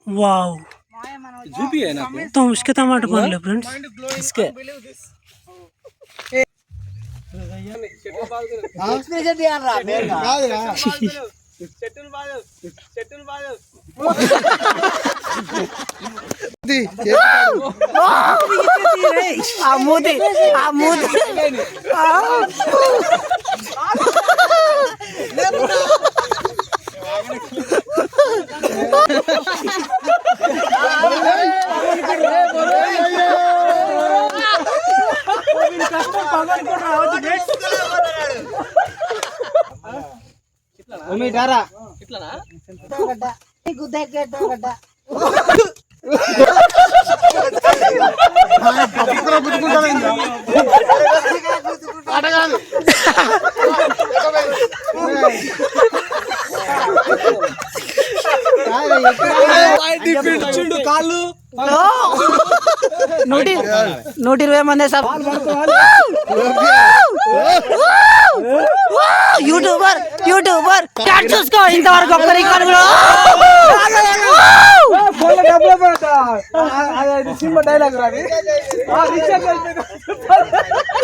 Wow तो उसके टमाटर बन ले फ्रेंड्स इसके నూట 20 మంది యూట్యూబర్ చూసుకో ఇంతవరకు ఒక్కరి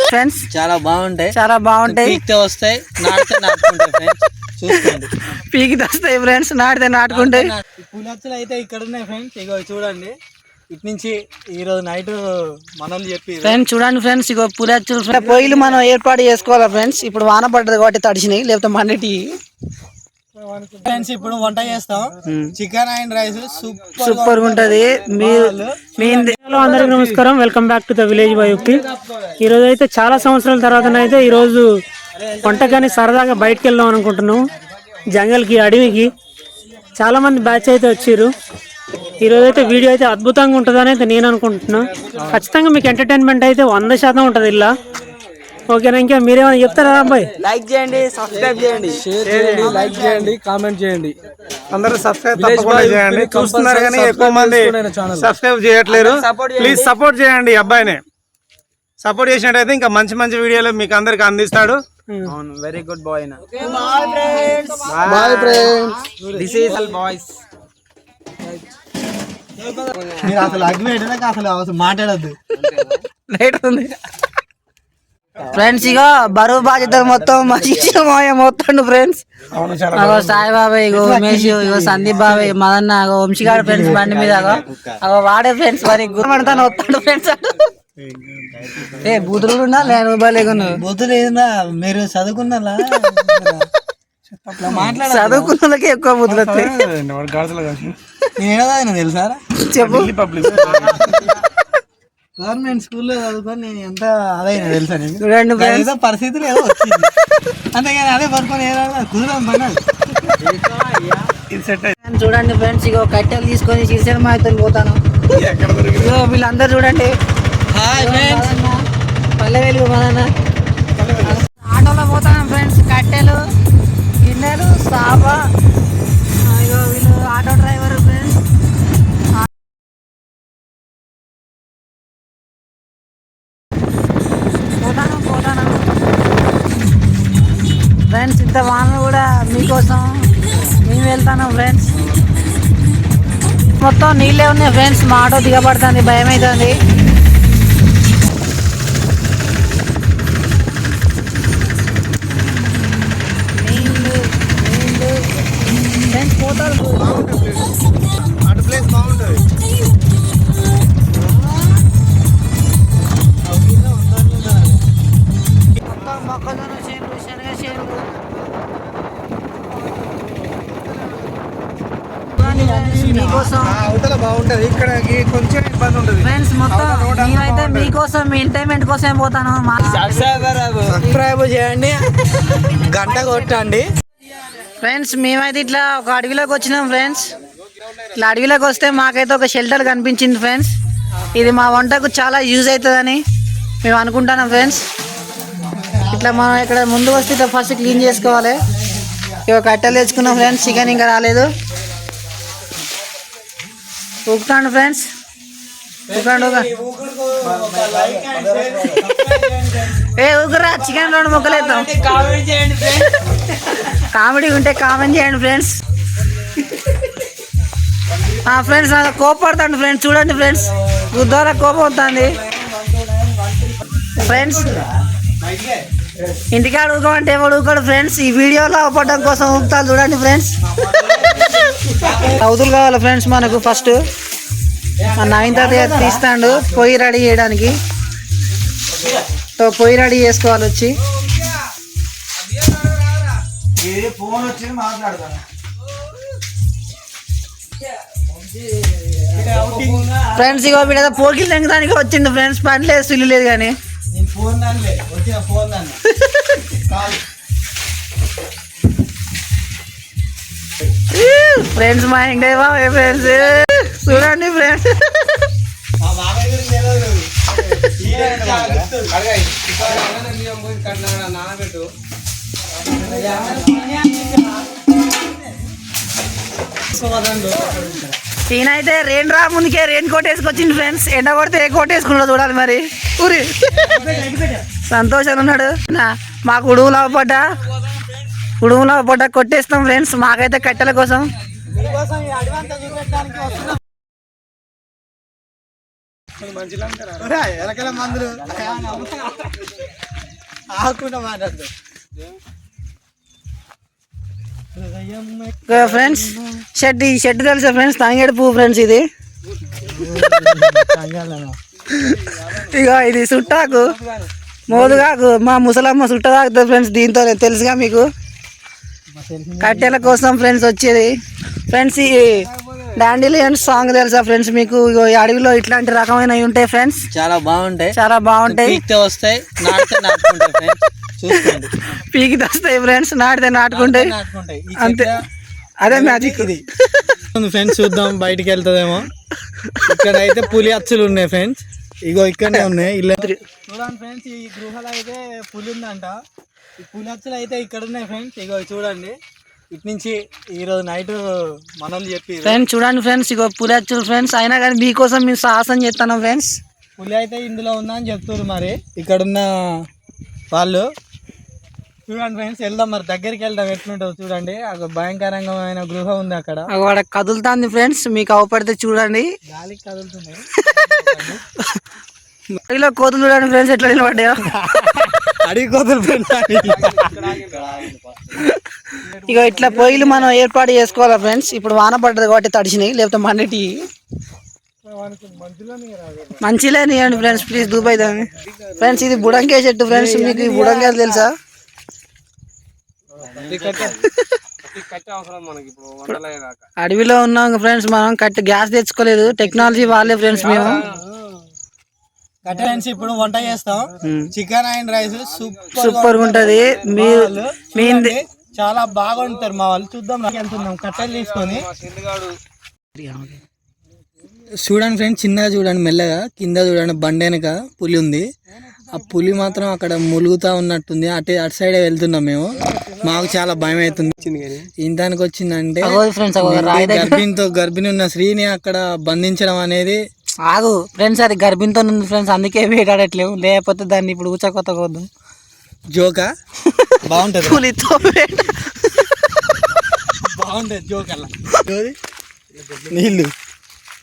ఫ్రెండ్స్ చాలా బాగుంటాయి వస్తాయి చూసుకోండి పీకితే వస్తాయి ఫ్రెండ్స్ నాటితే నాటుకుంటాయి పులచ్చలు అయితే ఇక్కడ ఉన్నాయి ఫ్రెండ్స్ ఇగో చూడండి ఇటు నుంచి ఈ రోజు నైట్ మనం చెప్పి ఫ్రెండ్స్ చూడండి ఫ్రెండ్స్ ఇగో పులచ్చలు పొయ్యిలు మనం ఏర్పాటు చేసుకోవాలి ఫ్రెండ్స్ ఇప్పుడు వాన పడ్డది కాబట్టి తడిచినాయి లేకపోతే మండటి ఫ్రెండ్స్ ఇప్పుడు వంట చేస్తాం చికెన్ అండ్ రైస్ సూపర్ ఉంటది అందరికి నమస్కారం welcome back to the village వైయుక్తి ఈ రోజు అయితే చాలా సంవత్సరాల తర్వాత అయితే ఈ రోజు వంటకాని సరదాగా బయటకు వెళ్దాం అనుకుంటున్నాం జంగల్కి అడవికి చాలా మంది బ్యాచ్ అయితే వచ్చారు ఈ రోజు అయితే వీడియో అయితే అద్భుతంగా ఉంటుందని అయితే నేను అనుకుంటున్నా ఖచ్చితంగా మీకు ఎంటర్టైన్మెంట్ అయితే 100% ఉంటుంది ఇలా ఓకేనా ఇంకా మీరేమైనా చెప్తారా అబ్బాయి లైక్ చేయండి సబ్స్క్రైబ్ చేయండి షేర్ చేయండి లైక్ చేయండి కామెంట్ చేయండి అందరూ సబ్స్క్రైబ్ తప్పకుండా చేయండి చూస్తున్నారు కానీ ఎక్కువ మంది సబ్స్క్రైబ్ చేయట్లేరు ప్లీజ్ సపోర్ట్ చేయండి అబ్బాయిని సపోర్ట్ చేసినట్టయితే ఇంకా మంచి మంచి వీడియోలు మీకు అందరికి అందిస్తాడు అవును very good bye bye friends this is all boys మీరు అసలు అగ్గిపెట్టినాక అసలు మాట్లాడద్దు ఫ్రెండ్స్ ఇగో బరువు బాధ్యతలు మొత్తం మా శిష్యుల మాయ మొత్తం ఫ్రెండ్స్ సాయిబాబాయ్ ఇగో ఉమేష్ ఇగో సందీప్ బాబాయ్ మదన్న వంశీగాడు ఫ్రెండ్స్ బండి మీద వాడే ఫ్రెండ్స్ మరి గుర్రమంటాను వస్తాడు ఫ్రెండ్స్ ఏ బూతులు ఉన్నా నేను బాగాలేకున్నా బూతులు ఏదన్నా మీరు చదువుకున్నా చదువుకున్నకి ఎక్కువ బూతులు వస్తాయి నేను తెలుసా చెప్పు గవర్నమెంట్ స్కూల్లో చదువుకొని నేను ఎంత అదైనా తెలుసా చూడండి పరిస్థితులు ఏదో వచ్చింది అంతేగాని అదే పడుకొని కుదరం పని చూడండి ఫ్రెండ్స్ ఇగో కట్టెలు తీసుకొని శ్రీశైలం అయితే పోతాను ఇగో వీళ్ళందరూ చూడండి పల్లె వెలుగు మదన్న ఆటోలో పోతాను ఫ్రెండ్స్ కట్టెలు గిన్నెలు సాబా ఇగో వీళ్ళు ఆటో డ్రైవర్ ఫ్రెండ్స్ పోతాను ఫ్రెండ్స్ ఇంత వానలు కూడా మీకోసం మేము వెళ్తాను ఫ్రెండ్స్ మొత్తం నీళ్ళే ఉన్నాయి ఫ్రెండ్స్ మా ఆటో దిగబడుతుంది భయం అవుతుంది ఫ్రెండ్స్ పోతారు అటు ప్లేస్ బాగుంటుంది మొత్తం మొక్కజొన్న చేనులు శనగ చేనులు మీకోసం అవతల బాగుంటది ఇక్కడ కొంచెం ఇబ్బంది ఉంటుంది ఫ్రెండ్స్ మొత్తం నేనైతే మీకోసం మీ ఎంటర్టైన్మెంట్ కోసం పోతాను సబ్స్క్రైబ్ చేయండి గంట కొట్టండి ఫ్రెండ్స్ మేమైతే ఇట్లా ఒక అడవిలోకి వచ్చినాం ఫ్రెండ్స్ ఇట్లా అడవిలోకి వస్తే మాకైతే ఒక షెల్టర్ కనిపించింది ఫ్రెండ్స్ ఇది మా వంటకు చాలా యూజ్ అవుతుందని మేము అనుకుంటున్నాం ఫ్రెండ్స్ ఇట్లా మనం ఇక్కడ ముందు వస్తే ఇట్లా ఫస్ట్ క్లీన్ చేసుకోవాలి ఇక కట్టెలు తెచ్చుకున్నాం ఫ్రెండ్స్ చికెన్ ఇంకా రాలేదు ఊపుతాండు ఫ్రెండ్స్ ఊకండి ఏ ఊకురా చికెన్ 2 ముక్కలు వేద్దాం కామెడీ ఉంటే కామెంట్ చేయండి ఫ్రెండ్స్ ఫ్రెండ్స్ నాకు కోపడుతాండి ఫ్రెండ్స్, చూడండి ఫ్రెండ్స్ గుద్దాల కోపం వస్తుంది ఫ్రెండ్స్. ఇంటికాడ ఊకోమంటే ఎవడు ఊకోడు ఫ్రెండ్స్, ఈ వీడియోలో అవ్వడం కోసం ఊపుతాను చూడండి ఫ్రెండ్స్. రౌతులు కావాలి ఫ్రెండ్స్ మనకు. ఫస్ట్ నవీన్ తాత తీస్తాడు పొయ్యి రెడీ చేయడానికి. పొయ్యి రెడీ చేసుకోవాలి వచ్చి ఫ్రెండ్స్. ఇగో వీడ పోకిలు తెంగడానికి వచ్చిండు ఫ్రెండ్స్, పని లేదు సుల్లు లేదు కానీ ఫ్రెండ్స్ మా ఎంగయ్య బాబాయ్ ఫ్రెండ్స్ చూడండి ఫ్రెండ్స్. ఈయన అయితే రెయిన్ రా ముందుకే రెయిన్ కోట్ వేసుకొచ్చింది ఫ్రెండ్స్. ఎండ కొడితే ఏ కోట్ వేసుకున్నాడు చూడాలి మరి. ఊరి సంతోషం ఉన్నాడు. మాకు ఉడుగులో పడ్డా కొట్టేస్తాం ఫ్రెండ్స్. మాకైతే కట్టెల కోసం ఫ్రెండ్స్. షెడ్ తెలుసా ఫ్రెండ్స్, తంగేడు పువ్వు ఫ్రెండ్స్ ఇది. ఇక ఇది సుట్టాకు మోదుగాకు, మా ముసలమ్మ సుట్ట తాగుతుంది ఫ్రెండ్స్. దీంతో తెలుసుగా మీకు, కట్టెల కోసం ఫ్రెండ్స్ వచ్చేది ఫ్రెండ్స్. ఈ డాండిలియన్ సాంగ్ తెలుసా ఫ్రెండ్స్ మీకు? ఈ అడవిలో ఇట్లాంటి రకమైనవి ఉంటాయి ఫ్రెండ్స్, చాలా బాగుంటాయి. వస్తాయి పీకితే వస్తాయి ఫ్రెండ్స్, నాటితే నాటుకుంటాయి అంతే. అదే మ్యాజిక్ ఇది ఫ్రెండ్స్. చూద్దాం బయటికి వెళ్తుందేమో. ఇక్కడ అయితే పులి అచ్చులు ఉన్నాయి ఫ్రెండ్స్. ఇగో ఇక్కడనే ఉన్నాయి ఇల్లు. చూడండి ఫ్రెండ్స్, ఈ గృహలో అయితే పులి ఉందంట. ఈ పులి అచ్చులు అయితే ఇక్కడ ఉన్నాయి ఫ్రెండ్స్. ఇగో చూడండి, ఇటు నుంచి ఈరోజు నైట్ మనల్ని చెప్పి ఫ్రెండ్స్. చూడండి ఫ్రెండ్స్, ఇగో పులి అచ్చులు ఫ్రెండ్స్. అయినా కానీ మీకోసం మేము సాహసం చేస్తున్నాం ఫ్రెండ్స్. పులి అయితే ఇందులో ఉందా అని చెప్తారు మరి ఇక్కడున్న వాళ్ళు. చూడండి ఫ్రెండ్స్, వెళ్దాం మరి, దగ్గరికి వెళ్దాం ఎట్లుంటుందో చూడండి. అక్కడ భయంకరంగా గృహ ఉంది అక్కడ. అక్కడ కదులుతుంది ఫ్రెండ్స్, మీకు అవపడితే చూడండి. గాలికి కదులుతుంది. అడిగిలో కోతులు చూడండి ఫ్రెండ్స్ ఎట్లా నిలబడ్డాయో. అడిగి కోతులు ఫ్రెండ్స్. ఇక ఇట్లా పొయ్యిలు మనం ఏర్పాటు చేసుకోవాలా ఫ్రెండ్స్. ఇప్పుడు వాన పడ్డది కాబట్టి తడిచినాయి, లేకపోతే మండటి మంచిలేని ఫ్రెండ్స్. ప్లీజ్ దుబాయ్ దాన్ని ఫ్రెండ్స్. ఇది బుడంకాయ చెట్టు ఫ్రెండ్స్. మీకు ఈ బుడంకాయలు తెలుసా? అడవిలో ఉన్నాం ఫ్రెండ్స్ మనం. గ్యాస్ తెచ్చుకోలేదు, టెక్నాలజీ వాళ్ళే ఫ్రెండ్స్ మేము. ఫ్రెండ్స్ ఇప్పుడు వంట చేస్తాం. చికెన్ అండ్ రైస్ సూపర్ ఉంటది. మీరు చాలా బాగుంటారు మా వాళ్ళు. చూద్దాం వెళ్తున్నాం కట్టెలు తీసుకొని. చూడండి ఫ్రెండ్స్, చిన్నగా చూడండి, మెల్లగా కింద చూడండి, బండి వెనక పులి ఉంది. ఆ పులి మాత్రం అక్కడ ములుగుతా ఉన్నట్టుంది. అటు సైడ్ వెళ్తున్నాం మేము. మాకు చాలా భయం అవుతుంది. ఇంతానికి వచ్చిందంటే గర్భిణి ఉన్న స్త్రీని అక్కడ బంధించడం అనేది. ఆగు ఫ్రెండ్స్, అది గర్భిణితో ఉంది ఫ్రెండ్స్, అందుకే వేటాడట్లేవు. లేకపోతే దాన్ని ఇప్పుడు ఊచకొత్తకొద్దాం. జోకా బాగుంటది, పులితో బాగుంటది జోక్. అలా నీళ్ళు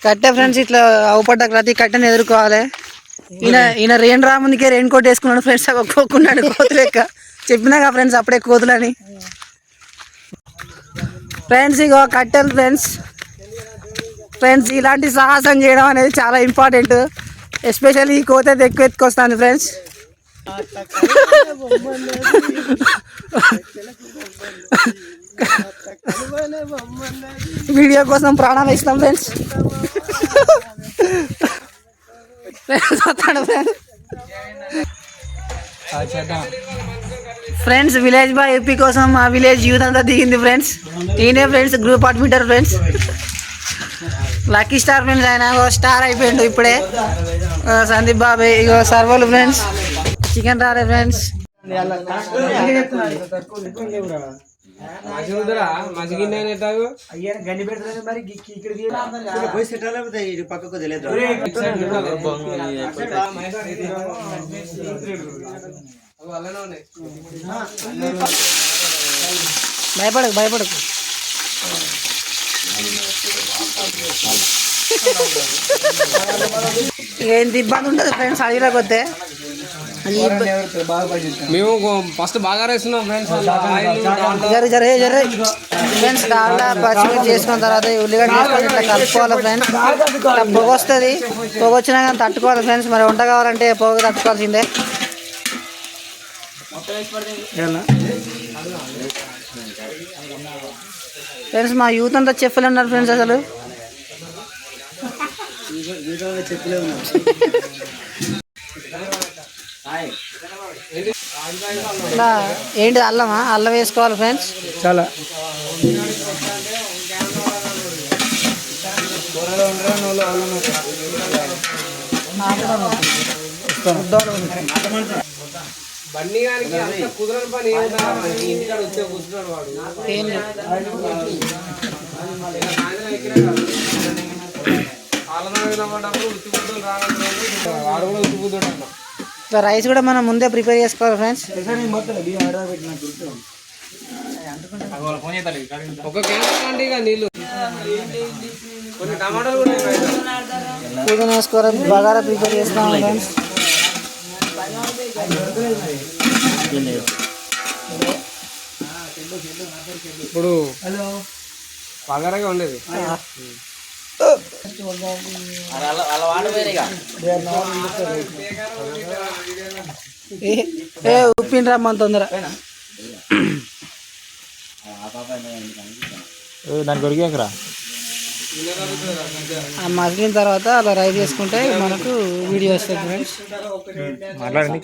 కట్టే ఫ్రెండ్స్. ఇట్లా అవపడ్డ ప్రతి కట్టెని ఎదుర్కోవాలి. ఈయన రెయిన్ రా ముందుకే రెయిన్ కోట్ వేసుకున్నాడు ఫ్రెండ్స్. కోకున్నాడు కోతులేక. చెప్పినాగా ఫ్రెండ్స్ అప్పుడే కోతులని. ఫ్రెండ్స్ ఇగో కట్టెలు ఫ్రెండ్స్. ఇలాంటి సాహసం చేయడం అనేది చాలా ఇంపార్టెంట్. ఎస్పెషల్లీ ఈ కోత అయితే ఎక్కువ ఎత్తుకొస్తాను ఫ్రెండ్స్. వీడియో కోసం ప్రాణాలు ఇస్తాం friends. Friends village boy AP కోసం మా విలేజ్ యూత్ అంతా దిగింది ఫ్రెండ్స్. ఈయనే friends group admitter friends. Lucky star friends. ఆయన స్టార్ అయిపోయిండు ఇప్పుడే. సందీప్ బాబాయ్ ఇగో సర్వలు ఫ్రెండ్స్. చికెన్ రాలే ఫ్రెండ్స్. భయపడకు. ఏంటి ఇబ్బంది ఉండదు ఫ్రెండ్స్ అడిగిలోకి వస్తే. మేము ఫస్ట్ బాగా వేస్తున్నాం ఫ్రెండ్స్. ఫ్రెండ్స్ దాంట్లో పచ్చిమిర్చి చేసుకున్న తర్వాత ఉల్లిగడ్డ వేసుకొని ఇట్లా కలుపుకోవాలి ఫ్రెండ్స్. ఇట్లా పొగ వస్తుంది, పొగ వచ్చినా కానీ తట్టుకోవాలి ఫ్రెండ్స్. మరి వంట కావాలంటే పొగ తట్టుకోవాల్సిందే ఫ్రెండ్స్. మా యూత్ అంతా చెఫ్లే ఉన్నారు ఫ్రెండ్స్. అసలు ఇట్లా ఏంటి అల్లమా, అల్లం వేసుకోవాలి ఫ్రెండ్స్. చాలా బండి కుదరని పని ఇంటికాడ వచ్చే కూర్చున్నాడు వాడు. వాడు కూడా ఉత్తిపోతాడు. ఇట్లా రైస్ కూడా మనం ముందే ప్రిపేర్ చేసుకోవాలి ఫ్రెండ్స్. ఒక కేజీ నీళ్ళు, కొన్ని టమాటాలు కూడా పుదీనా వేసుకోవాలి, బగారా ప్రిపేర్ చేసుకోవాలి ఫ్రెండ్స్. ఇప్పుడు బగారాగా ఉండేది. ఉప్పిన రమ్మ తొందర దాని కొరికేకరా మసిలిన తర్వాత అలా రైస్ చేసుకుంటే మనకు వీడియో వస్తుంది ఫ్రెండ్స్. మాట్లాడండి.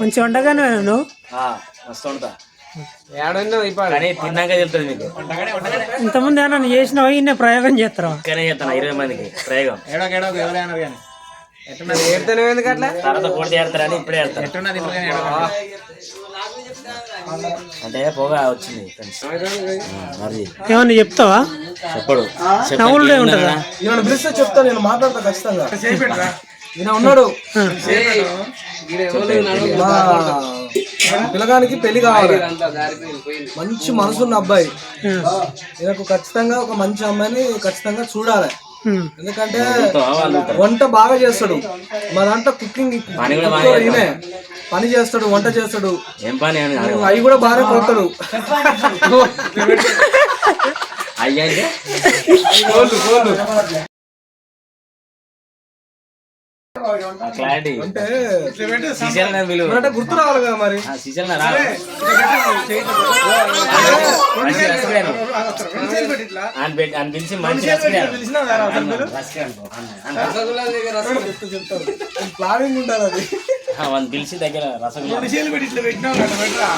మంచి వంటగానే నువ్వు మస్తు వండుతా. ఏడన్నా కానీ తిన్నాక చెప్తుంది మీకు. ఇంతకుముందు ఏమన్నా చేసినావు, ఇన్న ప్రయోగం చేస్తారా? ఇక్కడనే చేస్తాను 20 మందికి ప్రయోగం. ఏడుతానే ఎందుకు అట్లా? తర్వాత పూర్తి చేస్తారని ఇప్పుడే చేస్తాను. అంటే పొగ వచ్చింది ఫ్రెండ్స్. మరి ఏమన్నా చెప్తావా? చెప్పడు పిలిస్తే చెప్తా, నేను మాట్లాడతా ఖచ్చితంగా. ఈయన ఉన్నాడు, పిల్లగానికి పెళ్లి కావాలి, మంచి మనసున్న అబ్బాయి. ఈయనకు ఖచ్చితంగా ఒక మంచి అమ్మాయిని ఖచ్చితంగా చూడాలి. ఎందుకంటే వంట బాగా చేస్తాడు. మా దాంట్లో కుకింగ్ ఈయనే పని చేస్తాడు, వంట చేస్తాడు, ఏం పని అవి కూడా బాగా కొడతాడు. అయ్యా క్లారిటీ అంటే గుర్తు రావాలి కదా మరి. పిలిచి మంచి ప్లానింగ్ ఉండాలి. అది పిలిచి దగ్గర రసగుల్లా